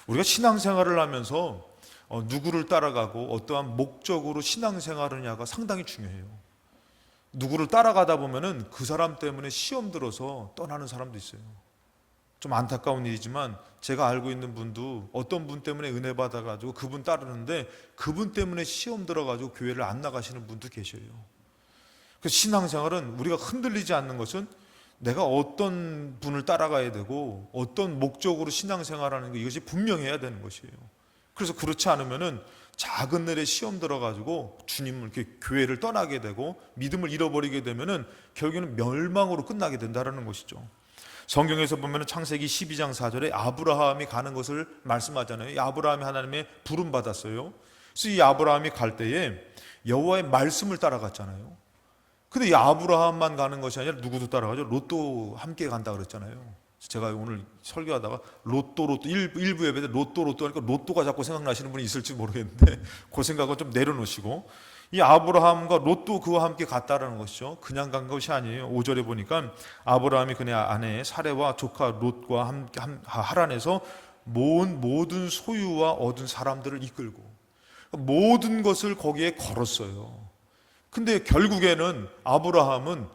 우리가 신앙생활을 하면서 누구를 따라가고 어떠한 목적으로 신앙생활을 하냐가 상당히 중요해요. 누구를 따라가다 보면은 그 사람 때문에 시험 들어서 떠나는 사람도 있어요. 좀 안타까운 일이지만 제가 알고 있는 분도 어떤 분 때문에 은혜 받아가지고 그분 따르는데 그분 때문에 시험 들어가지고 교회를 안 나가시는 분도 계셔요. 그 신앙생활은 우리가 흔들리지 않는 것은 내가 어떤 분을 따라가야 되고 어떤 목적으로 신앙생활하는 거, 이것이 분명해야 되는 것이에요. 그래서 그렇지 않으면은 작은 일에 시험 들어가지고 주님을 이렇게 교회를 떠나게 되고 믿음을 잃어버리게 되면은 결국에는 멸망으로 끝나게 된다는 것이죠. 성경에서 보면은 창세기 12장 4절에 아브라함이 가는 것을 말씀하잖아요. 이 아브라함이 하나님의 부름 받았어요. 그래서 이 아브라함이 갈 때에 여호와의 말씀을 따라갔잖아요. 근데 이 아브라함만 가는 것이 아니라 누구도 따라가죠. 롯도 함께 간다 그랬잖아요. 제가 오늘 설교하다가 로또 일부 예배 때 로또 하니까 로또가 자꾸 생각나시는 분이 있을지 모르겠는데 그 생각은 좀 내려놓으시고, 이 아브라함과 롯도 그와 함께 갔다라는 것이죠. 그냥 간 것이 아니에요. 5절에 보니까 아브라함이 그의 아내 사레와 조카 롯과 함께 하란에서 모든 소유와 얻은 사람들을 이끌고 모든 것을 거기에 걸었어요. 근데 결국에는 아브라함은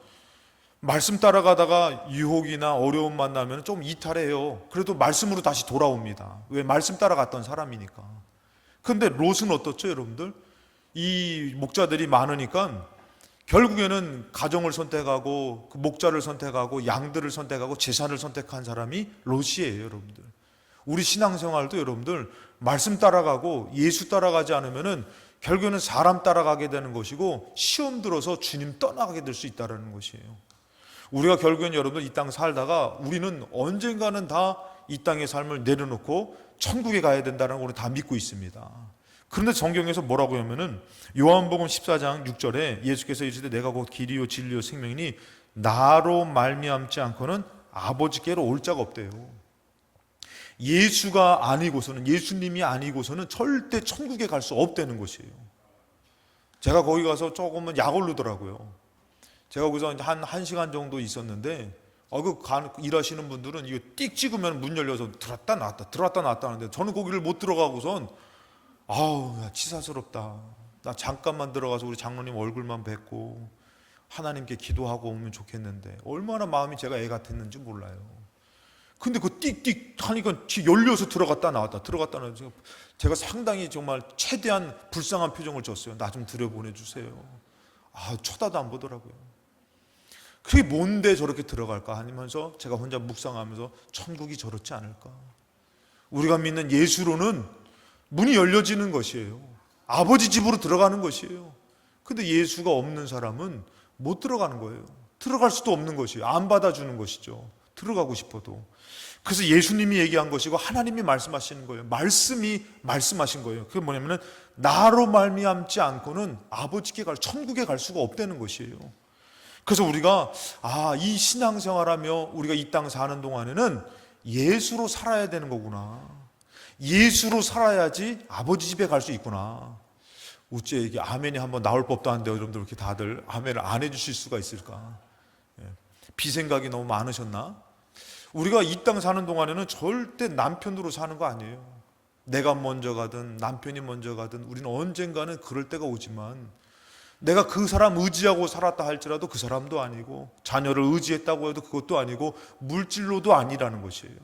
말씀 따라가다가 유혹이나 어려움 만나면 좀 이탈해요. 그래도 말씀으로 다시 돌아옵니다. 왜? 말씀 따라갔던 사람이니까. 근데 롯은 어떻죠, 여러분들? 이 목자들이 많으니까 결국에는 가정을 선택하고 그 목자를 선택하고 양들을 선택하고 재산을 선택한 사람이 롯이에요, 여러분들. 우리 신앙생활도 여러분들 말씀 따라가고 예수 따라가지 않으면은 결국에는 사람 따라가게 되는 것이고 시험 들어서 주님 떠나가게 될 수 있다는 것이에요. 우리가 결국엔 여러분들 이 땅 살다가 우리는 언젠가는 다 이 땅의 삶을 내려놓고 천국에 가야 된다는 걸 우리 다 믿고 있습니다. 그런데 성경에서 뭐라고 하면은 요한복음 14장 6절에 예수께서 이르시되 내가 곧 길이요 진리요 생명이니 나로 말미암지 않고는 아버지께로 올 자가 없대요. 예수가 아니고서는, 예수님이 아니고서는 절대 천국에 갈 수 없다는 것이에요. 제가 거기 가서 조금은 약 오르더라고요. 제가 거기서 한 시간 정도 있었는데 일하시는 분들은 이거 띡 찍으면 문 열려서 들어왔다 나왔다 하는데 저는 거기를 못 들어가고선 치사스럽다. 나 잠깐만 들어가서 우리 장로님 얼굴만 뵙고 하나님께 기도하고 오면 좋겠는데 얼마나 마음이 제가 애 같았는지 몰라요. 근데 그 띡띡 하니까 열려서 들어갔다 나왔다 제가 상당히 정말 최대한 불쌍한 표정을 줬어요. 나 좀 들여보내주세요. 쳐다도 안 보더라고요. 그게 뭔데 저렇게 들어갈까 하면서 제가 혼자 묵상하면서 천국이 저렇지 않을까. 우리가 믿는 예수로는 문이 열려지는 것이에요. 아버지 집으로 들어가는 것이에요. 근데 예수가 없는 사람은 못 들어가는 거예요. 들어갈 수도 없는 것이에요. 안 받아주는 것이죠. 들어가고 싶어도. 그래서 예수님이 얘기한 것이고 하나님이 말씀하시는 거예요. 말씀이 말씀하신 거예요. 그게 뭐냐면은 나로 말미암지 않고는 아버지께 천국에 갈 수가 없다는 것이에요. 그래서 우리가 이 신앙생활하며 우리가 이 땅 사는 동안에는 예수로 살아야 되는 거구나. 예수로 살아야지 아버지 집에 갈 수 있구나. 어째 이게 아멘이 한번 나올 법도 한데 여러분들 이렇게 다들 아멘을 안 해주실 수가 있을까? 비생각이 너무 많으셨나? 우리가 이 땅 사는 동안에는 절대 남편으로 사는 거 아니에요. 내가 먼저 가든 남편이 먼저 가든 우리는 언젠가는 그럴 때가 오지만 내가 그 사람 의지하고 살았다 할지라도 그 사람도 아니고 자녀를 의지했다고 해도 그것도 아니고 물질로도 아니라는 것이에요.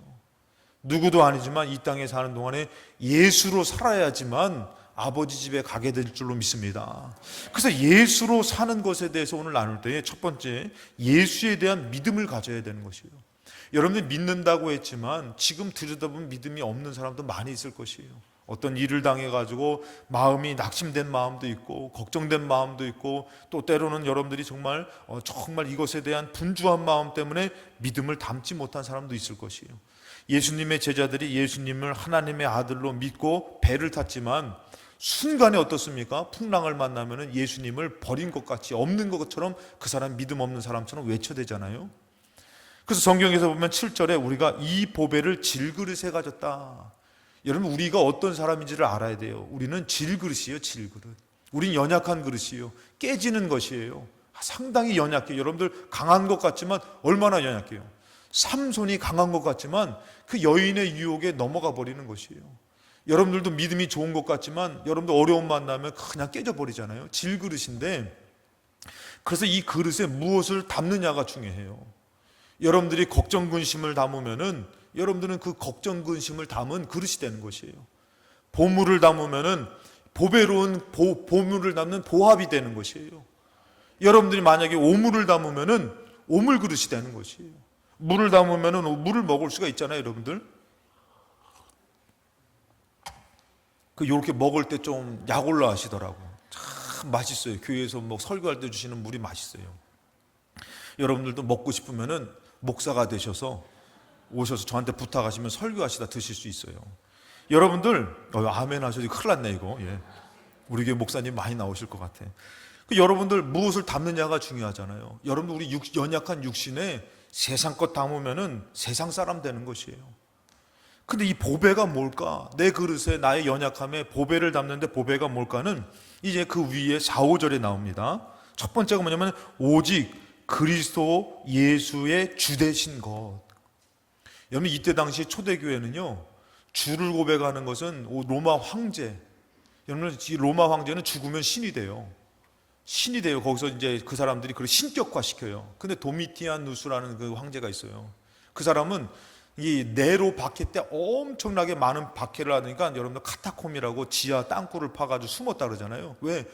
누구도 아니지만 이 땅에 사는 동안에 예수로 살아야지만 아버지 집에 가게 될 줄로 믿습니다. 그래서 예수로 사는 것에 대해서 오늘 나눌 때에 첫 번째, 예수에 대한 믿음을 가져야 되는 것이에요. 여러분들이 믿는다고 했지만 지금 들여다보면 믿음이 없는 사람도 많이 있을 것이에요. 어떤 일을 당해가지고 마음이 낙심된 마음도 있고 걱정된 마음도 있고 또 때로는 여러분들이 정말 이것에 대한 분주한 마음 때문에 믿음을 담지 못한 사람도 있을 것이에요. 예수님의 제자들이 예수님을 하나님의 아들로 믿고 배를 탔지만 순간에 어떻습니까? 풍랑을 만나면 예수님을 버린 것 같이 없는 것처럼 그 사람 믿음 없는 사람처럼 외쳐대잖아요. 그래서 성경에서 보면 7절에 우리가 이 보배를 질그릇에 가졌다. 여러분 우리가 어떤 사람인지를 알아야 돼요. 우리는 질그릇이에요. 질그릇. 우린 연약한 그릇이에요. 깨지는 것이에요. 상당히 연약해요. 여러분들 강한 것 같지만 얼마나 연약해요. 삼손이 강한 것 같지만 그 여인의 유혹에 넘어가 버리는 것이에요. 여러분들도 믿음이 좋은 것 같지만 여러분들 어려움 만나면 그냥 깨져버리잖아요. 질그릇인데, 그래서 이 그릇에 무엇을 담느냐가 중요해요. 여러분들이 걱정 근심을 담으면은 여러분들은 그 걱정 근심을 담은 그릇이 되는 것이에요. 보물을 담으면은 보배로운 보물을 담는 보합이 되는 것이에요. 여러분들이 만약에 오물을 담으면은 오물 그릇이 되는 것이에요. 물을 담으면은 물을 먹을 수가 있잖아요, 여러분들. 요렇게 먹을 때 좀 약올라 하시더라고. 참 맛있어요. 교회에서 뭐 설교할 때 주시는 물이 맛있어요. 여러분들도 먹고 싶으면은 목사가 되셔서 오셔서 저한테 부탁하시면 설교하시다 드실 수 있어요. 여러분들, 아멘 하셔도 큰일 났네, 이거. 예. 우리 교회 목사님 많이 나오실 것 같아. 여러분들 무엇을 담느냐가 중요하잖아요. 여러분들 우리 연약한 육신에 세상 것 담으면은 세상 사람 되는 것이에요. 근데 이 보배가 뭘까? 내 그릇에 나의 연약함에 보배를 담는데 보배가 뭘까는 이제 그 위에 4, 5절에 나옵니다. 첫 번째가 뭐냐면 오직 그리스도 예수의 주 되신 것. 여러분, 이때 당시 초대교회는요, 주를 고백하는 것은 로마 황제. 여러분, 이 로마 황제는 죽으면 신이 돼요. 신이 돼요. 거기서 이제 그 사람들이 그걸 신격화 시켜요. 근데 도미티안 누스라는 그 황제가 있어요. 그 사람은 이 네로 박해 때 엄청나게 많은 박해를 하니까 여러분들 카타콤이라고 지하 땅굴을 파가지고 숨었다 그러잖아요. 왜?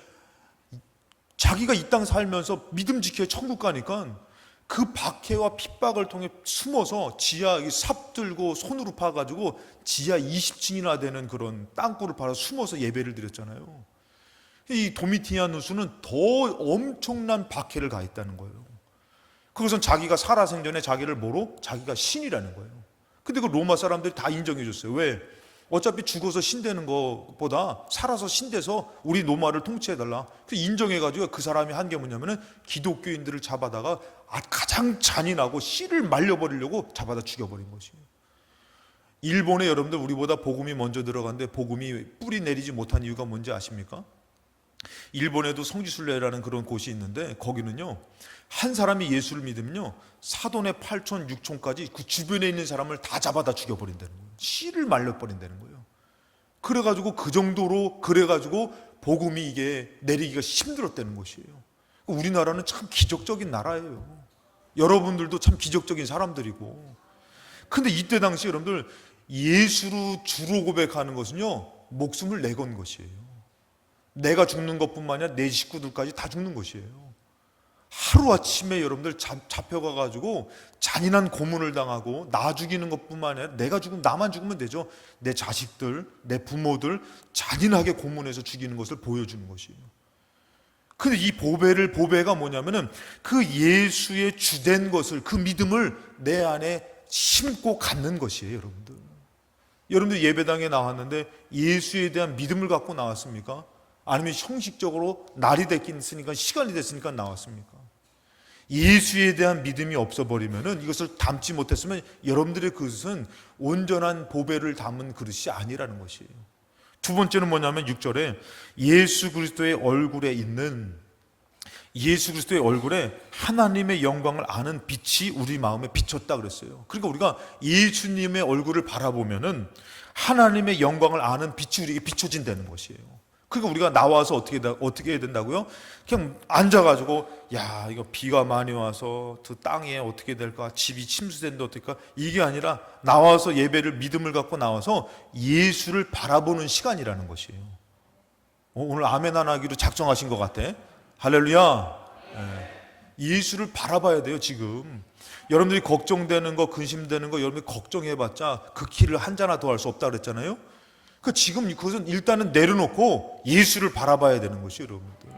자기가 이 땅 살면서 믿음 지켜 천국 가니까 그 박해와 핍박을 통해 숨어서 지하 삽 들고 손으로 파가지고 지하 20층이나 되는 그런 땅굴을 파서 숨어서 예배를 드렸잖아요. 이 도미티아누스는 더 엄청난 박해를 가했다는 거예요. 그것은 자기가 살아생전에 자기를 뭐로? 자기가 신이라는 거예요. 근데 그 로마 사람들이 다 인정해 줬어요. 왜? 어차피 죽어서 신되는 것보다 살아서 신돼서 우리 로마를 통치해달라. 그 인정해가지고 그 사람이 한 게 뭐냐면은 기독교인들을 잡아다가 가장 잔인하고 씨를 말려버리려고 잡아다 죽여버린 것이에요. 일본에 여러분들 우리보다 복음이 먼저 들어갔는데 복음이 뿌리 내리지 못한 이유가 뭔지 아십니까? 일본에도 성지순례라는 그런 곳이 있는데 거기는요, 한 사람이 예수를 믿으면요 사돈의 8촌 6촌까지 그 주변에 있는 사람을 다 잡아다 죽여버린다는 거예요. 씨를 말려버린다는 거예요. 그래가지고 그 정도로 그래가지고 복음이 이게 내리기가 힘들었다는 것이에요. 우리나라는 참 기적적인 나라예요. 여러분들도 참 기적적인 사람들이고. 근데 이때 당시 여러분들 예수로 주로 고백하는 것은요 목숨을 내건 것이에요. 내가 죽는 것뿐만 아니라 내 식구들까지 다 죽는 것이에요. 하루아침에 여러분들 잡혀가가지고 잔인한 고문을 당하고 나 죽이는 것뿐만 아니라 내가 죽으면 나만 죽으면 되죠. 내 자식들, 내 부모들 잔인하게 고문해서 죽이는 것을 보여주는 것이에요. 근데 이 보배가 뭐냐면은 그 예수의 주된 것을, 그 믿음을 내 안에 심고 갖는 것이에요, 여러분들. 여러분들 예배당에 나왔는데 예수에 대한 믿음을 갖고 나왔습니까? 아니면 형식적으로 날이 됐으니까, 시간이 됐으니까 나왔습니까? 예수에 대한 믿음이 없어버리면은, 이것을 담지 못했으면 여러분들의 그릇은 온전한 보배를 담은 그릇이 아니라는 것이에요. 두 번째는 뭐냐면 6절에 예수 그리스도의 얼굴에 있는, 예수 그리스도의 얼굴에 하나님의 영광을 아는 빛이 우리 마음에 비쳤다 그랬어요. 그러니까 우리가 예수님의 얼굴을 바라보면은 하나님의 영광을 아는 빛이 우리에게 비춰진다는 것이에요. 그러니까 우리가 나와서 어떻게 해야 된다고요? 그냥 앉아가지고, 야, 이거 비가 많이 와서 그 땅에 어떻게 될까? 집이 침수된데 어떨까? 이게 아니라 나와서 예배를, 믿음을 갖고 나와서 예수를 바라보는 시간이라는 것이에요. 오늘 아멘 안 하기로 작정하신 것 같아. 할렐루야. 예수를 바라봐야 돼요, 지금. 여러분들이 걱정되는 거, 근심되는 거, 여러분들이 걱정해봤자 그 길을 한 자나 더 할 수 없다 그랬잖아요. 지금 그것은 일단은 내려놓고 예수를 바라봐야 되는 것이에요, 여러분들.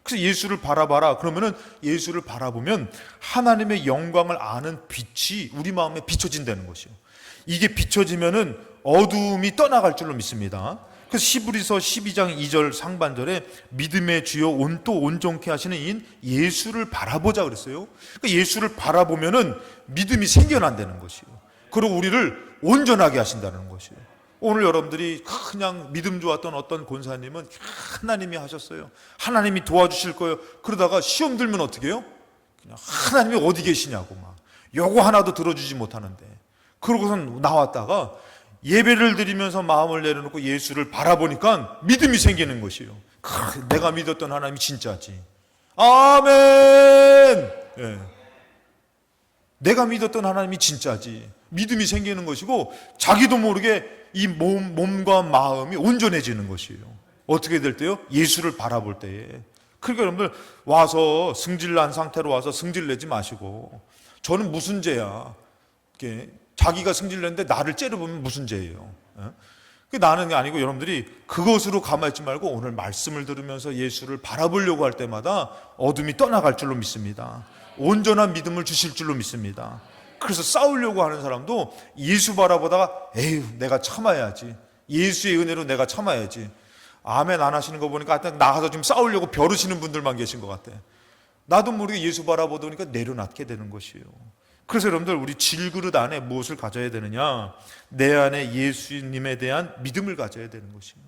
그래서 예수를 바라봐라. 그러면은 예수를 바라보면 하나님의 영광을 아는 빛이 우리 마음에 비춰진다는 것이에요. 이게 비춰지면은 어두움이 떠나갈 줄로 믿습니다. 그래서 히브리서 12장 2절 상반절에 믿음의 주요 또 온전케 하시는 이인 예수를 바라보자 그랬어요. 그러니까 예수를 바라보면은 믿음이 생겨난다는 것이에요. 그리고 우리를 온전하게 하신다는 것이에요. 오늘 여러분들이 그냥 믿음 좋았던 어떤 권사님은 하나님이 하셨어요. 하나님이 도와주실 거예요. 그러다가 시험 들면 어떻게 해요? 그냥 하나님이 어디 계시냐고 막 요거 하나도 들어주지 못하는데, 그러고선 나왔다가 예배를 드리면서 마음을 내려놓고 예수를 바라보니까 믿음이 생기는 것이에요. 내가 믿었던 하나님이 진짜지. 아멘. 예. 내가 믿었던 하나님이 진짜지. 믿음이 생기는 것이고, 자기도 모르게 이 몸과 마음이 온전해지는 것이에요. 어떻게 될 때요? 예수를 바라볼 때에. 그러니까 여러분들 와서 승질난 상태로 와서 승질내지 마시고, 저는 무슨 죄야? 자기가 승질냈는데 나를 째려보면 무슨 죄예요? 나는 게 아니고, 여러분들이 그것으로 가만히 있지 말고 오늘 말씀을 들으면서 예수를 바라보려고 할 때마다 어둠이 떠나갈 줄로 믿습니다. 온전한 믿음을 주실 줄로 믿습니다. 그래서 싸우려고 하는 사람도 예수 바라보다가 에휴, 내가 참아야지, 예수의 은혜로 내가 참아야지. 아멘 안 하시는 거 보니까 나가서 좀 싸우려고 벼르시는 분들만 계신 것 같아. 나도 모르게 예수 바라보다 보니까 내려놓게 되는 것이에요. 그래서 여러분들, 우리 질그릇 안에 무엇을 가져야 되느냐? 내 안에 예수님에 대한 믿음을 가져야 되는 것이에요.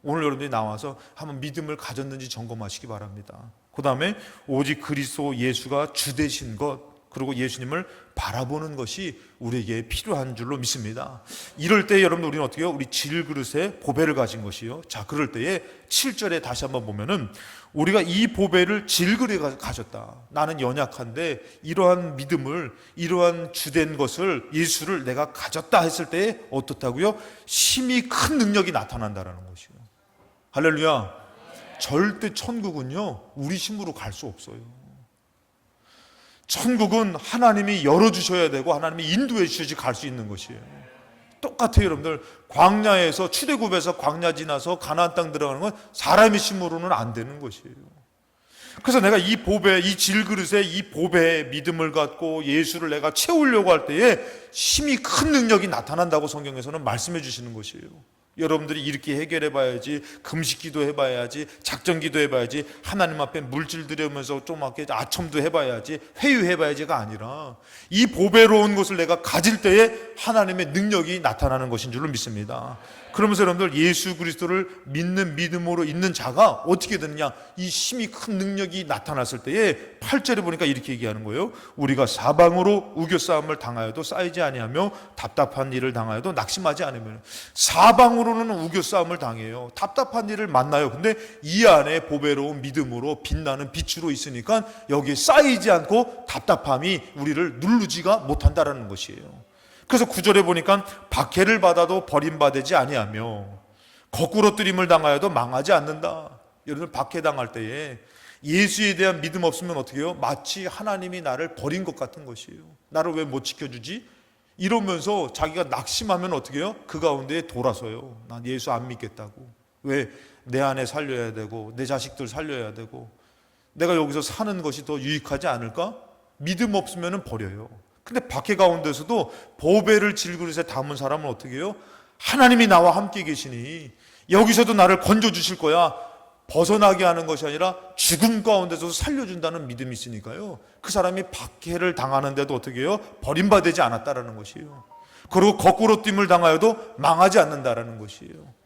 오늘 여러분들이 나와서 한번 믿음을 가졌는지 점검하시기 바랍니다. 그 다음에 오직 그리스도 예수가 주 되신 것, 그리고 예수님을 바라보는 것이 우리에게 필요한 줄로 믿습니다. 이럴 때 여러분, 우리는 어떻게 해요? 우리 질그릇에 보배를 가진 것이요. 자, 그럴 때에 7절에 다시 한번 보면은, 우리가 이 보배를 질그릇에 가졌다. 나는 연약한데 이러한 믿음을, 이러한 주된 것을, 예수를 내가 가졌다 했을 때에 어떻다고요? 심히 큰 능력이 나타난다라는 것이요. 할렐루야. 절대 천국은요, 우리 힘으로 갈 수 없어요. 천국은 하나님이 열어주셔야 되고 하나님이 인도해 주셔야지 갈 수 있는 것이에요. 똑같아요. 여러분들, 광야에서, 출애굽에서 광야 지나서 가나안 땅 들어가는 건 사람의 힘으로는 안 되는 것이에요. 그래서 내가 이 보배, 이 질그릇에 이 보배에 믿음을 갖고 예수를 내가 채우려고 할 때에 힘이 큰 능력이 나타난다고 성경에서는 말씀해 주시는 것이에요. 여러분들이 이렇게 해결해 봐야지, 금식 기도 해봐야지, 작전 기도 해봐야지, 하나님 앞에 물질 드리면서 좀 이렇게 아첨도 해봐야지, 회유해봐야지가 아니라 이 보배로운 것을 내가 가질 때에 하나님의 능력이 나타나는 것인 줄로 믿습니다. 그러면서 여러분들, 예수 그리스도를 믿는 믿음으로 있는 자가 어떻게 되느냐? 이 힘이 큰 능력이 나타났을 때에 8절에 보니까 이렇게 얘기하는 거예요. 우리가 사방으로 우겨싸움을 당하여도 쌓이지 아니하며 답답한 일을 당하여도 낙심하지 않으면. 사방으로는 우겨싸움을 당해요. 답답한 일을 만나요. 근데 이 안에 보배로운 믿음으로 빛나는 빛으로 있으니까 여기에 쌓이지 않고 답답함이 우리를 누르지가 못한다라는 것이에요. 그래서 9절에 보니까 박해를 받아도 버림받지 아니하며 거꾸로 뜨림을 당하여도 망하지 않는다. 여러분, 박해당할 때에 예수에 대한 믿음 없으면 어떻게 해요? 마치 하나님이 나를 버린 것 같은 것이에요. 나를 왜 못 지켜주지? 이러면서 자기가 낙심하면 어떻게 해요? 그 가운데 돌아서요. 난 예수 안 믿겠다고. 왜? 내 안에 살려야 되고 내 자식들 살려야 되고 내가 여기서 사는 것이 더 유익하지 않을까? 믿음 없으면 버려요. 근데 박해 가운데서도 보배를 질그릇에 담은 사람은 어떻게 해요? 하나님이 나와 함께 계시니 여기서도 나를 건져주실 거야. 벗어나게 하는 것이 아니라 죽음 가운데서 살려준다는 믿음이 있으니까요. 그 사람이 박해를 당하는데도 어떻게 해요? 버림받지 않았다라는 것이에요. 그리고 거꾸로 뛸을 당하여도 망하지 않는다라는 것이에요.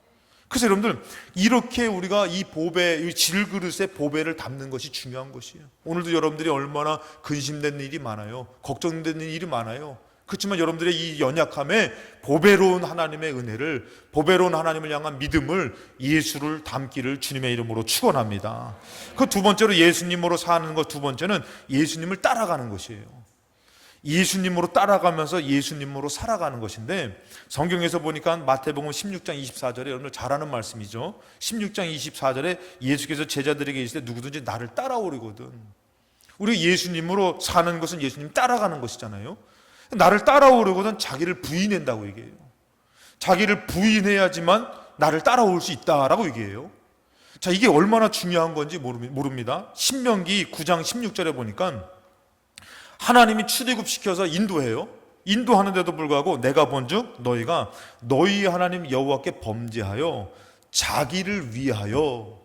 그래서 여러분들, 이렇게 우리가 이 보배, 이 질그릇에 보배를 담는 것이 중요한 것이에요. 오늘도 여러분들이 얼마나 근심된 일이 많아요. 걱정되는 일이 많아요. 그렇지만 여러분들의 이 연약함에 보배로운 하나님의 은혜를, 보배로운 하나님을 향한 믿음을, 예수를 담기를 주님의 이름으로 축원합니다. 그 두 번째로 예수님으로 사는 것, 두 번째는 예수님을 따라가는 것이에요. 예수님으로 따라가면서 예수님으로 살아가는 것인데, 성경에서 보니까 마태복음 16장 24절에 여러분들 잘 아는 말씀이죠. 16장 24절에 예수께서 제자들에게 이르시되 누구든지 나를 따라오리거든. 우리 예수님으로 사는 것은 예수님 따라가는 것이잖아요. 나를 따라오려거든 자기를 부인한다고 얘기해요. 자기를 부인해야지만 나를 따라올 수 있다라고 얘기해요. 자, 이게 얼마나 중요한 건지 모릅니다. 신명기 9장 16절에 보니까 하나님이 출애굽시켜서 인도해요. 인도하는데도 불구하고 내가 본즉 너희가 너희 하나님 여호와께 범죄하여 자기를 위하여.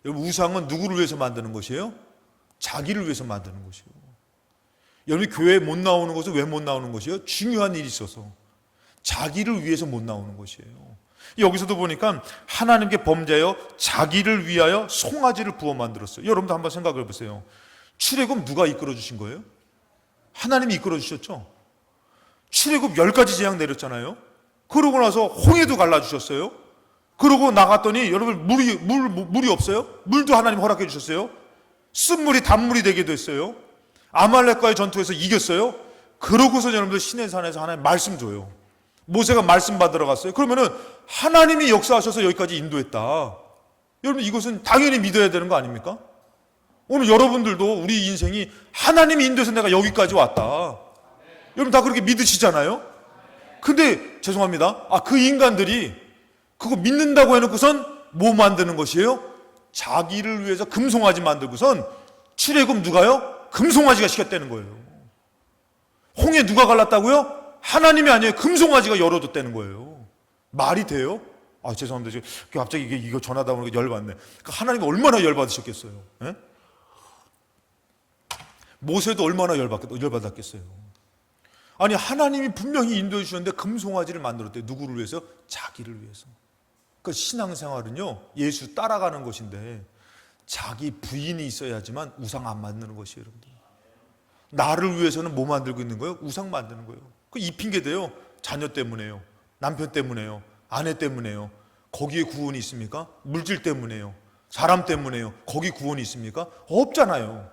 여러분, 우상은 누구를 위해서 만드는 것이에요? 자기를 위해서 만드는 것이에요. 여러분이 교회에 못 나오는 것은 왜 못 나오는 것이에요? 중요한 일이 있어서. 자기를 위해서 못 나오는 것이에요. 여기서도 보니까 하나님께 범죄하여 자기를 위하여 송아지를 부어 만들었어요. 여러분도 한번 생각해 보세요. 출애굽 누가 이끌어 주신 거예요? 하나님이 이끌어 주셨죠. 출애굽 10가지 재앙 내렸잖아요. 그러고 나서 홍해도 갈라주셨어요. 그러고 나갔더니 여러분 물이 없어요. 물도 하나님 허락해 주셨어요. 쓴물이 단물이 되기도 했어요. 아말렉과의 전투에서 이겼어요. 그러고서 여러분들 시내산에서 하나님 말씀 줘요. 모세가 말씀 받으러 갔어요. 그러면은 하나님이 역사하셔서 여기까지 인도했다. 여러분 이것은 당연히 믿어야 되는 거 아닙니까? 오늘 여러분들도 우리 인생이 하나님이 인도해서 내가 여기까지 왔다. 여러분 다 그렇게 믿으시잖아요. 근데 죄송합니다. 그 인간들이 그거 믿는다고 해놓고선 뭐 만드는 것이에요? 자기를 위해서 금송아지 만들고선 출애굽 누가요? 금송아지가 시켰다는 거예요. 홍해 누가 갈랐다고요? 하나님이 아니에요. 금송아지가 열어줬다는 거예요. 말이 돼요? 죄송합니다. 지금 갑자기 이거 전하다 보니까 열받네. 하나님이 얼마나 열받으셨겠어요? 예? 모세도 얼마나 열받았겠어요? 아니 하나님이 분명히 인도해 주셨는데 금송아지를 만들었대요. 누구를 위해서? 자기를 위해서. 그 신앙생활은요 예수 따라가는 것인데 자기 부인이 있어야지만 우상 안 만드는 것이에요. 여러분들. 나를 위해서는 뭐 만들고 있는 거예요? 우상 만드는 거예요. 이 핑계대요. 자녀 때문에요. 남편 때문에요. 아내 때문에요. 거기에 구원이 있습니까? 물질 때문에요. 사람 때문에요. 거기 구원이 있습니까? 없잖아요.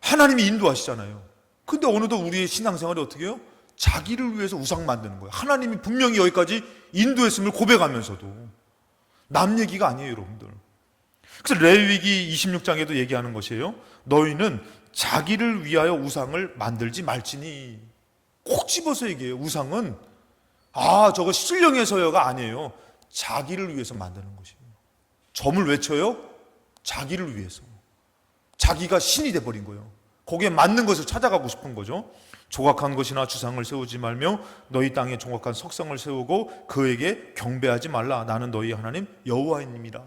하나님이 인도하시잖아요. 근데 어느덧 우리의 신앙생활이 어떻게 해요? 자기를 위해서 우상 만드는 거예요. 하나님이 분명히 여기까지 인도했음을 고백하면서도 남 얘기가 아니에요, 여러분들. 그래서 레위기 26장에도 얘기하는 것이에요. 너희는 자기를 위하여 우상을 만들지 말지니. 꼭 집어서 얘기해요. 우상은 저거 신령해서요가 아니에요. 자기를 위해서 만드는 것이에요. 점을 외쳐요. 자기를 위해서. 자기가 신이 돼버린 거예요. 거기에 맞는 것을 찾아가고 싶은 거죠. 조각한 것이나 주상을 세우지 말며 너희 땅에 조각한 석상을 세우고 그에게 경배하지 말라. 나는 너희 하나님 여호와님이라.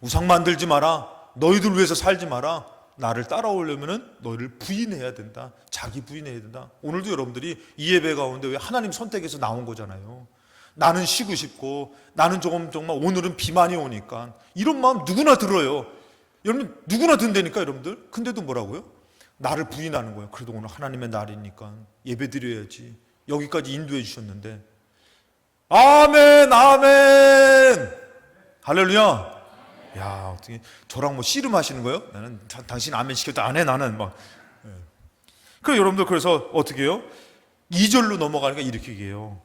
우상 만들지 마라. 너희들 위해서 살지 마라. 나를 따라오려면 너희를 부인해야 된다. 자기 부인해야 된다. 오늘도 여러분들이 이 예배 가운데 왜 하나님 선택해서 나온 거잖아요. 나는 쉬고 싶고 나는 정말 오늘은 비만이 오니까 이런 마음 누구나 들어요. 여러분 누구나 든다니까 여러분들. 근데도 뭐라고요? 나를 부인하는 거예요. 그래도 오늘 하나님의 날이니까 예배 드려야지. 여기까지 인도해 주셨는데 아멘 아멘 할렐루야. 야 어떻게 저랑 뭐 씨름하시는 거예요? 나는 당신 아멘 시켜도 안 해 나는 막. 그래 여러분들 그래서 어떻게 해요? 2절로 넘어가니까 이렇게 얘기해요.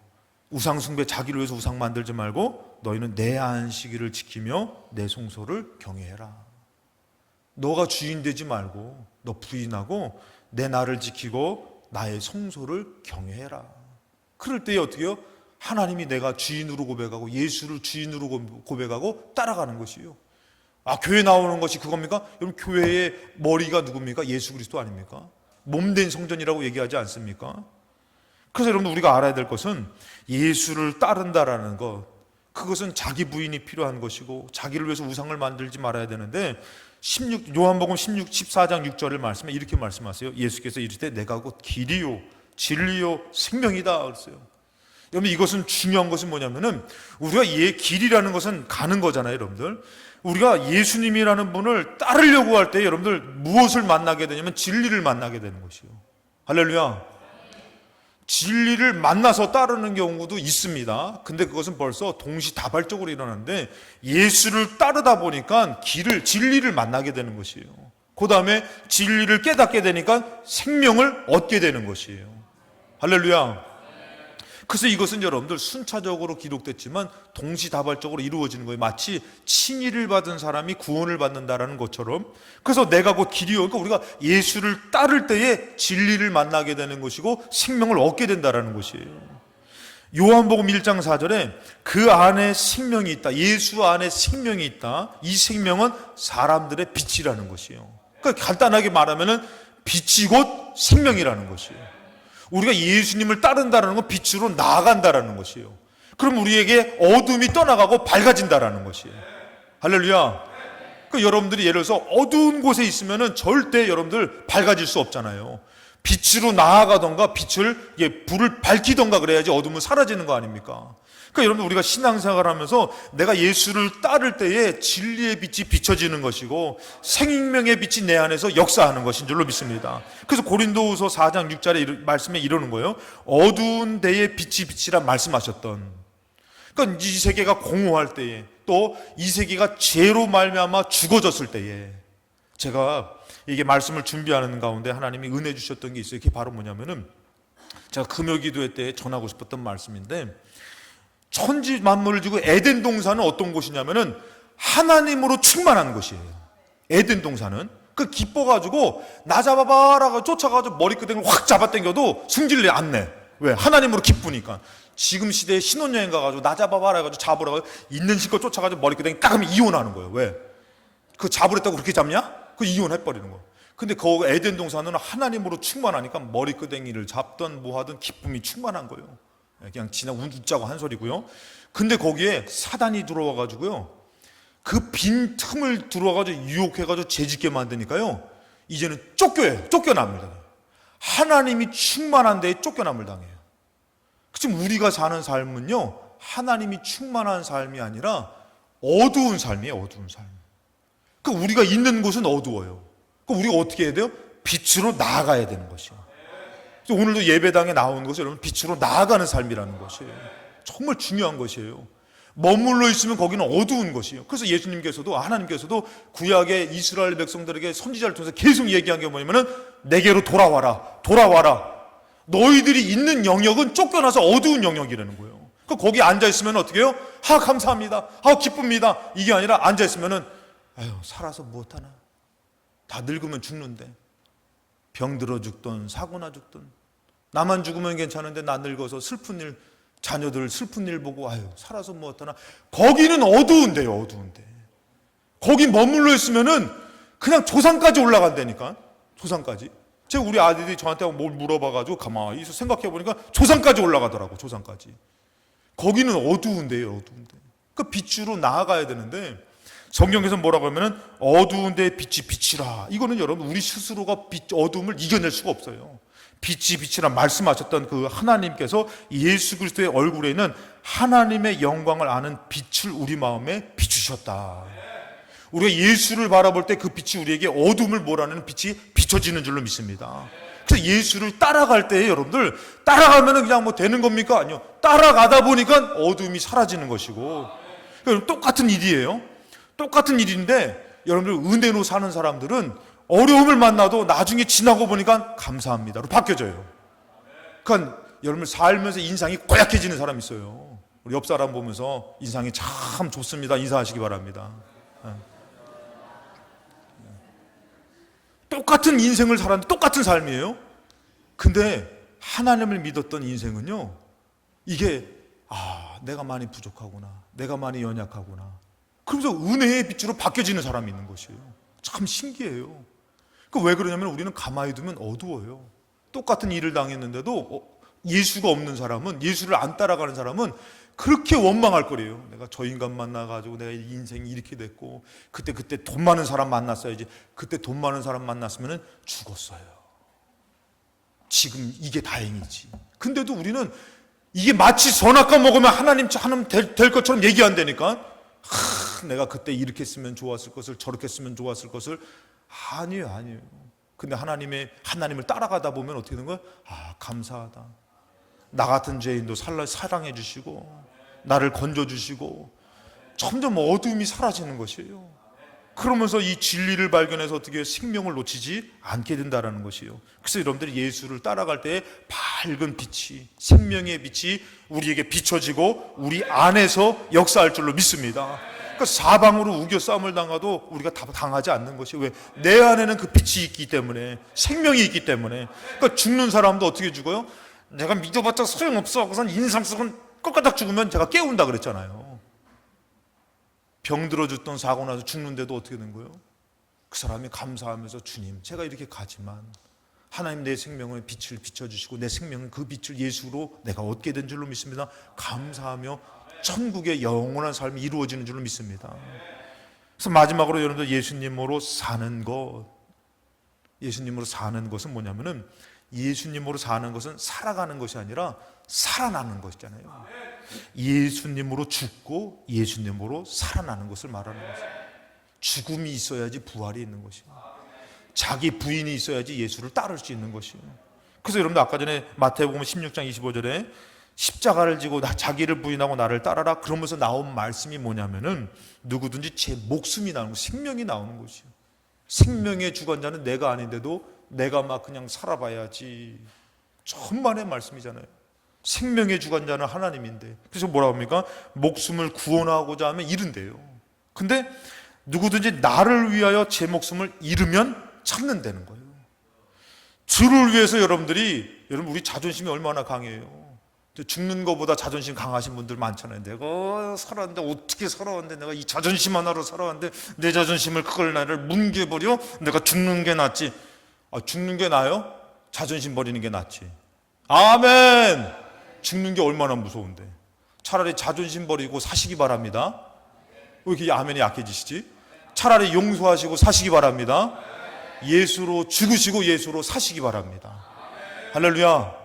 우상 숭배 자기를 위해서 우상 만들지 말고 너희는 내 안식일을 지키며 내 성소를 경외해라. 너가 주인 되지 말고 너 부인하고 내 나를 지키고 나의 성소를 경외해라. 그럴 때에 어떻게 해요? 하나님이 내가 주인으로 고백하고 예수를 주인으로 고백하고 따라가는 것이에요. 교회 나오는 것이 그겁니까? 여러분 교회의 머리가 누굽니까? 예수 그리스도 아닙니까? 몸된 성전이라고 얘기하지 않습니까? 그래서 여러분 우리가 알아야 될 것은 예수를 따른다라는 것, 그것은 자기 부인이 필요한 것이고 자기를 위해서 우상을 만들지 말아야 되는데 요한복음 14장 6절을 말씀에 이렇게 말씀하세요. 예수께서 이르시되 내가 곧 길이요 진리요 생명이다 그랬어요. 여러분 이것은 중요한 것은 뭐냐면은 우리가 길이라는 것은 가는 거잖아요. 여러분들 우리가 예수님이라는 분을 따르려고 할 때 여러분들 무엇을 만나게 되냐면 진리를 만나게 되는 것이요. 할렐루야. 진리를 만나서 따르는 경우도 있습니다. 근데 그것은 벌써 동시다발적으로 일어나는데 예수를 따르다 보니까 진리를 만나게 되는 것이에요. 그 다음에 진리를 깨닫게 되니까 생명을 얻게 되는 것이에요. 할렐루야. 그래서 이것은 여러분들 순차적으로 기록됐지만 동시다발적으로 이루어지는 거예요. 마치 칭의를 받은 사람이 구원을 받는다라는 것처럼. 그래서 내가 곧 길이요. 그러니까 우리가 예수를 따를 때에 진리를 만나게 되는 것이고 생명을 얻게 된다라는 것이에요. 요한복음 1장 4절에 그 안에 생명이 있다. 예수 안에 생명이 있다. 이 생명은 사람들의 빛이라는 것이에요. 그러니까 간단하게 말하면은 빛이 곧 생명이라는 것이에요. 우리가 예수님을 따른다는 건 빛으로 나아간다라는 것이에요. 그럼 우리에게 어둠이 떠나가고 밝아진다라는 것이에요. 할렐루야. 그러니까 여러분들이 예를 들어서 어두운 곳에 있으면은 절대 여러분들 밝아질 수 없잖아요. 빛으로 나아가던가 불을 밝히던가 그래야지 어둠은 사라지는 거 아닙니까? 그러니까 여러분, 우리가 신앙생활을 하면서 내가 예수를 따를 때에 진리의 빛이 비춰지는 것이고 생명의 빛이 내 안에서 역사하는 것인 줄로 믿습니다. 그래서 고린도후서 4장 6절에 말씀에 이러는 거예요. 어두운 데에 빛이 빛이란 말씀하셨던, 그러니까 이 세계가 공허할 때에, 또 이 세계가 죄로 말미암아 죽어졌을 때에, 제가 이게 말씀을 준비하는 가운데 하나님이 은혜 주셨던 게 있어요. 그게 바로 뭐냐면은, 제가 금요기도회 때 전하고 싶었던 말씀인데, 천지 만물을 지고 에덴 동산은 어떤 곳이냐면은 하나님으로 충만한 곳이에요. 에덴 동산은 그 기뻐가지고 나 잡아봐라고 쫓아가지고 머리끄댕이를 확 잡아당겨도 승질내 안 내. 왜? 하나님으로 기쁘니까. 지금 시대에 신혼여행 가가지고 나 잡아봐라 해가지고 잡으라고 있는 실컷 쫓아가지고 머리끄댕이 딱 하면 이혼하는 거예요. 왜? 그 잡으랬다고 그렇게 잡냐? 그 이혼해버리는 거예요. 근데 그 에덴 동산은 하나님으로 충만하니까 머리끄댕이를 잡던 뭐 하든 기쁨이 충만한 거예요. 그냥 지나 웃자고 한 소리고요. 근데 거기에 사단이 들어와가지고요, 그 빈 틈을 들어와가지고 유혹해가지고 죄짓게 만드니까요, 이제는 쫓겨납니다. 하나님이 충만한 데에 쫓겨남을 당해요. 지금 우리가 사는 삶은요, 하나님이 충만한 삶이 아니라 어두운 삶이에요. 어두운 삶. 그 우리가 있는 곳은 어두워요. 그 우리가 어떻게 해야 돼요? 빛으로 나아가야 되는 것이에요. 오늘도 예배당에 나온 것이 여러분 빛으로 나아가는 삶이라는 것이에요. 정말 중요한 것이에요. 머물러 있으면 거기는 어두운 것이에요. 그래서 예수님께서도, 하나님께서도 구약의 이스라엘 백성들에게 선지자를 통해서 계속 얘기한 게 뭐냐면은 내게로 돌아와라, 돌아와라. 너희들이 있는 영역은 쫓겨나서 어두운 영역이라는 거예요. 그 거기 앉아 있으면 어떻게 해요? 감사합니다, 기쁩니다. 이게 아니라 앉아 있으면은 아유, 살아서 무엇하나, 다 늙으면 죽는데, 병들어 죽든 사고나 죽든, 나만 죽으면 괜찮은데 나 늙어서 슬픈 일, 자녀들 슬픈 일 보고 아유, 살아서 무엇하나. 거기는 어두운데요. 어두운데 거기 머물러 있으면은 그냥 조상까지 올라간다니까. 조상까지. 제가 우리 아들이 저한테 뭘 물어봐가지고 가만히 있어 생각해보니까 조상까지 올라가더라고. 조상까지. 거기는 어두운데요. 어두운데 그 빛으로 나아가야 되는데, 성경에서 뭐라고 하면은 어두운데 빛이 빛이라. 이거는 여러분 우리 스스로가 어두움을 이겨낼 수가 없어요. 빛이 빛이라 말씀하셨던 그 하나님께서 예수 그리스도의 얼굴에 있는 하나님의 영광을 아는 빛을 우리 마음에 비추셨다. 우리가 예수를 바라볼 때 그 빛이 우리에게 어둠을 몰아내는 빛이 비춰지는 줄로 믿습니다. 그래서 예수를 따라갈 때 여러분들, 따라가면 그냥 뭐 되는 겁니까? 아니요. 따라가다 보니까 어둠이 사라지는 것이고, 똑같은 일이에요. 똑같은 일인데 여러분들 은혜로 사는 사람들은 어려움을 만나도 나중에 지나고 보니까 감사합니다로 바뀌어져요. 그러니까 여러분들 살면서 인상이 고약해지는 사람이 있어요. 우리 옆 사람 보면서 인상이 참 좋습니다 인사하시기 바랍니다. 똑같은 인생을 살았는데 똑같은 삶이에요. 근데 하나님을 믿었던 인생은요, 이게 내가 많이 부족하구나, 내가 많이 연약하구나, 그러면서 은혜의 빛으로 바뀌어지는 사람이 있는 것이에요. 참 신기해요. 왜 그러냐면 우리는 가만히 두면 어두워요. 똑같은 일을 당했는데도 예수가 없는 사람은, 예수를 안 따라가는 사람은 그렇게 원망할 거래요. 내가 저 인간 만나가지고 내가 인생이 이렇게 됐고, 그때 돈 많은 사람 만났어야지, 그때 돈 많은 사람 만났으면 죽었어요. 지금 이게 다행이지. 근데도 우리는 이게 마치 선악과 먹으면 하나님 될 것처럼 얘기한다니까. 내가 그때 이렇게 했으면 좋았을 것을, 저렇게 했으면 좋았을 것을. 아니에요. 근데 하나님을 따라가다 보면 어떻게 되는 거야? 감사하다. 나 같은 죄인도 사랑해 주시고 나를 건져 주시고, 점점 어둠이 사라지는 것이에요. 그러면서 이 진리를 발견해서 어떻게 생명을 놓치지 않게 된다는 것이에요. 그래서 여러분들이 예수를 따라갈 때 밝은 빛이, 생명의 빛이 우리에게 비춰지고 우리 안에서 역사할 줄로 믿습니다. 그러니까 사방으로 우겨 싸움을 당해도 우리가 다 당하지 않는 것이, 왜? 내 안에는 그 빛이 있기 때문에, 생명이 있기 때문에. 그러니까 죽는 사람도 어떻게 죽어요? 내가 믿어봤자 소용없어 하고선 인상 썩은 꺾어닥 죽으면 제가 깨운다 그랬잖아요. 병들어 죽던 사고 나서 죽는데도 어떻게 된 거예요? 그 사람이 감사하면서, 주님, 제가 이렇게 가지만 하나님 내 생명의 빛을 비춰주시고 내 생명은 그 빛을 예수로 내가 얻게 된 줄로 믿습니다. 감사하며 천국의 영원한 삶이 이루어지는 줄로 믿습니다. 그래서 마지막으로 여러분들 예수님으로 사는 것, 예수님으로 사는 것은 뭐냐면은, 예수님으로 사는 것은 살아가는 것이 아니라 살아나는 것이잖아요. 예수님으로 죽고 예수님으로 살아나는 것을 말하는 것이에요. 죽음이 있어야지 부활이 있는 것이에요. 자기 부인이 있어야지 예수를 따를 수 있는 것이에요. 그래서 여러분들 아까 전에 마태복음 16장 25절에 십자가를 지고 자기를 부인하고 나를 따라라 그러면서 나온 말씀이 뭐냐면은 누구든지 제 목숨이 나오는 거, 생명이 나오는 것이에요. 생명의 주관자는 내가 아닌데도 내가 막 그냥 살아봐야지. 천만의 말씀이잖아요. 생명의 주관자는 하나님인데, 그래서 뭐라고 합니까? 목숨을 구원하고자 하면 잃은대요. 근데 누구든지 나를 위하여 제 목숨을 잃으면 찾는다는 거예요. 주를 위해서 여러분 우리 자존심이 얼마나 강해요. 죽는 것보다 자존심 강하신 분들 많잖아요. 내가 살았는데 어떻게 살아왔는데 내가 이 자존심 하나로 살아왔는데 내 자존심을 그걸 나를 뭉개버려? 내가 죽는 게 낫지. 죽는 게 나아요? 자존심 버리는 게 낫지. 아멘. 죽는 게 얼마나 무서운데. 차라리 자존심 버리고 사시기 바랍니다. 왜 이렇게 아멘이 약해지시지? 차라리 용서하시고 사시기 바랍니다. 예수로 죽으시고 예수로 사시기 바랍니다. 할렐루야.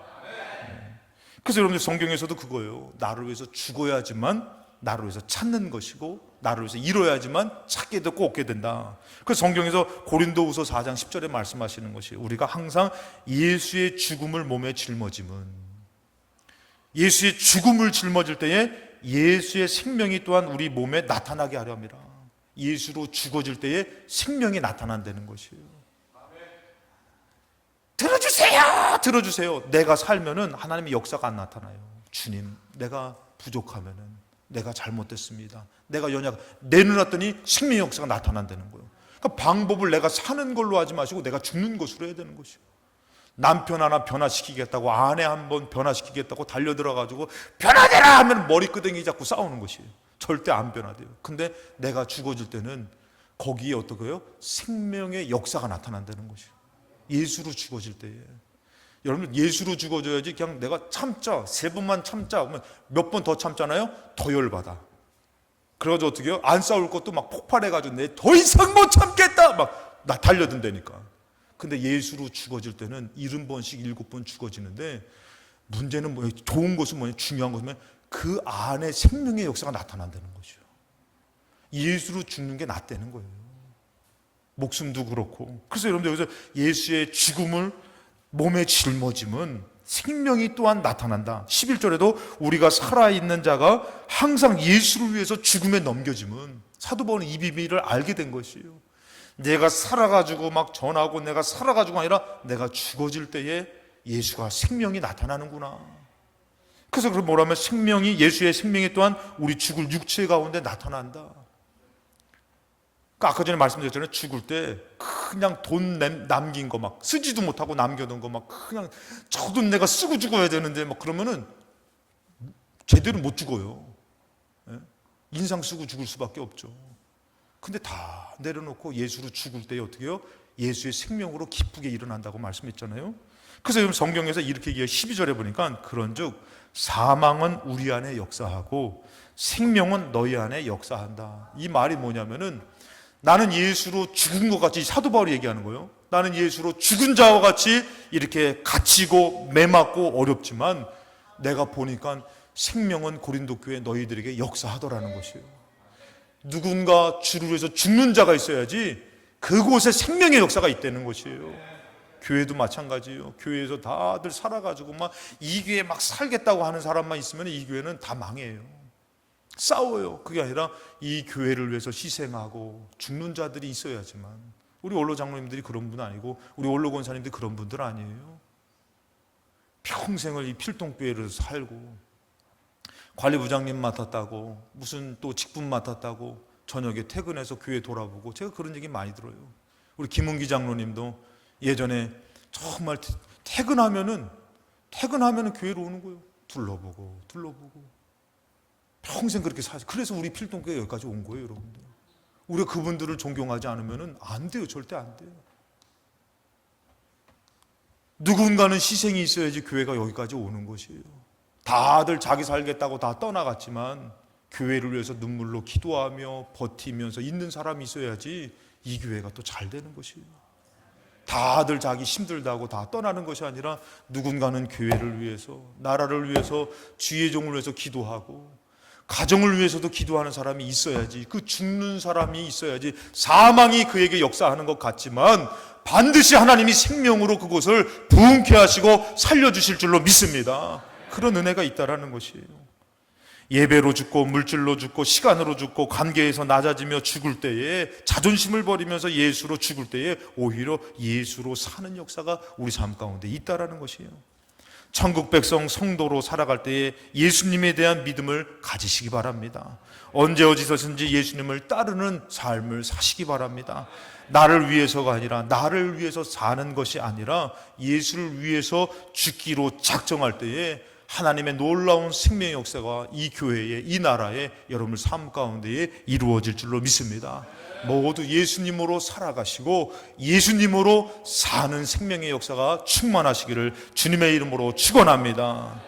그래서 여러분들 성경에서도 그거예요. 나를 위해서 죽어야지만 나를 위해서 찾는 것이고 나를 위해서 잃어야지만 찾게 되고 얻게 된다. 그래서 성경에서 고린도후서 4장 10절에 말씀하시는 것이 우리가 항상 예수의 죽음을 몸에 짊어짐은, 예수의 죽음을 짊어질 때에 예수의 생명이 또한 우리 몸에 나타나게 하려 합니다. 예수로 죽어질 때에 생명이 나타난다는 것이에요. 들어주세요. 내가 살면은 하나님의 역사가 안 나타나요. 주님, 내가 부족하면은, 내가 잘못됐습니다, 내가 내 눈앞더니 생명의 역사가 나타난다는 거예요. 그러니까 방법을 내가 사는 걸로 하지 마시고 내가 죽는 것으로 해야 되는 것이에요. 남편 하나 변화시키겠다고, 아내 한번 변화시키겠다고 달려들어가지고 변화되라 하면 머리끄댕이 잡고 싸우는 것이에요. 절대 안 변화돼요. 근데 내가 죽어질 때는 거기에 어떻게 해요? 생명의 역사가 나타난다는 것이에요. 예수로 죽어질 때에. 여러분, 예수로 죽어져야지 그냥 내가 참자, 3번만 참자, 몇 번 더 참잖아요? 더 열받아. 그래가지고 어떻게 해요? 안 싸울 것도 막 폭발해가지고 내 더 이상 못 참겠다! 막 나 달려든다니까. 근데 예수로 죽어질 때는 70번씩 7번 죽어지는데, 문제는 뭐예요? 좋은 것은 뭐예요? 중요한 것은 뭐예요? 그 안에 생명의 역사가 나타난다는 것이죠. 예수로 죽는 게 낫다는 거예요. 목숨도 그렇고. 그래서 여러분들 여기서 예수의 죽음을 몸에 짊어짐은 생명이 또한 나타난다. 11절에도 우리가 살아있는 자가 항상 예수를 위해서 죽음에 넘겨짐은, 사도 바울은 이 비밀을 알게 된 것이에요. 내가 살아가지고 막 전하고 내가 살아가지고 아니라 내가 죽어질 때에 예수가 생명이 나타나는구나. 그래서 그럼 뭐라면 생명이, 예수의 생명이 또한 우리 죽을 육체 가운데 나타난다. 아까 전에 말씀드렸잖아요. 죽을 때 그냥 돈 남긴 거 막 쓰지도 못하고 남겨둔 거 막 그냥 저 돈 내가 쓰고 죽어야 되는데 막 그러면은 제대로 못 죽어요. 인상 쓰고 죽을 수밖에 없죠. 근데 다 내려놓고 예수로 죽을 때 어떻게 해요? 예수의 생명으로 기쁘게 일어난다고 말씀했잖아요. 그래서 여러분 성경에서 이렇게 얘기해요. 12절에 보니까 그런즉 사망은 우리 안에 역사하고 생명은 너희 안에 역사한다. 이 말이 뭐냐면은 나는 예수로 죽은 것 같이, 사도 바울이 얘기하는 거예요. 나는 예수로 죽은 자와 같이 이렇게 갇히고 매맞고 어렵지만 내가 보니까 생명은 고린도 교회 너희들에게 역사하더라는 것이에요. 누군가 주를 위해서 죽는 자가 있어야지 그곳에 생명의 역사가 있다는 것이에요. 교회도 마찬가지예요. 교회에서 다들 살아가지고 막 이 교회 막 살겠다고 하는 사람만 있으면 이 교회는 다 망해요. 싸워요. 그게 아니라 이 교회를 위해서 희생하고 죽는 자들이 있어야지만. 우리 원로 장로님들이 그런 분 아니고 우리 원로 권사님들이 그런 분들 아니에요. 평생을 이 필동교회를 살고 관리부장님 맡았다고 무슨 또 직분 맡았다고 저녁에 퇴근해서 교회 돌아보고, 제가 그런 얘기 많이 들어요. 우리 김은기 장로님도 예전에 정말 퇴근하면은 교회로 오는 거예요. 둘러보고 평생 그렇게 사죠. 그래서 우리 필동교회 여기까지 온 거예요, 여러분들. 우리가 그분들을 존경하지 않으면 안 돼요. 절대 안 돼요. 누군가는 희생이 있어야지 교회가 여기까지 오는 것이에요. 다들 자기 살겠다고 다 떠나갔지만 교회를 위해서 눈물로 기도하며 버티면서 있는 사람이 있어야지 이 교회가 또 잘 되는 것이에요. 다들 자기 힘들다고 다 떠나는 것이 아니라 누군가는 교회를 위해서, 나라를 위해서, 주의 종을 위해서 기도하고 가정을 위해서도 기도하는 사람이 있어야지, 그 죽는 사람이 있어야지 사망이 그에게 역사하는 것 같지만 반드시 하나님이 생명으로 그곳을 부흥케 하시고 살려주실 줄로 믿습니다. 그런 은혜가 있다라는 것이에요. 예배로 죽고 물질로 죽고 시간으로 죽고 관계에서 낮아지며 죽을 때에, 자존심을 버리면서 예수로 죽을 때에 오히려 예수로 사는 역사가 우리 삶 가운데 있다라는 것이에요. 천국 백성 성도로 살아갈 때에 예수님에 대한 믿음을 가지시기 바랍니다. 언제 어디서든지 예수님을 따르는 삶을 사시기 바랍니다. 나를 위해서가 아니라, 나를 위해서 사는 것이 아니라 예수를 위해서 죽기로 작정할 때에 하나님의 놀라운 생명의 역사가 이 교회에, 이 나라에, 여러분의 삶 가운데에 이루어질 줄로 믿습니다. 모두 예수님으로 살아가시고 예수님으로 사는 생명의 역사가 충만하시기를 주님의 이름으로 축원합니다.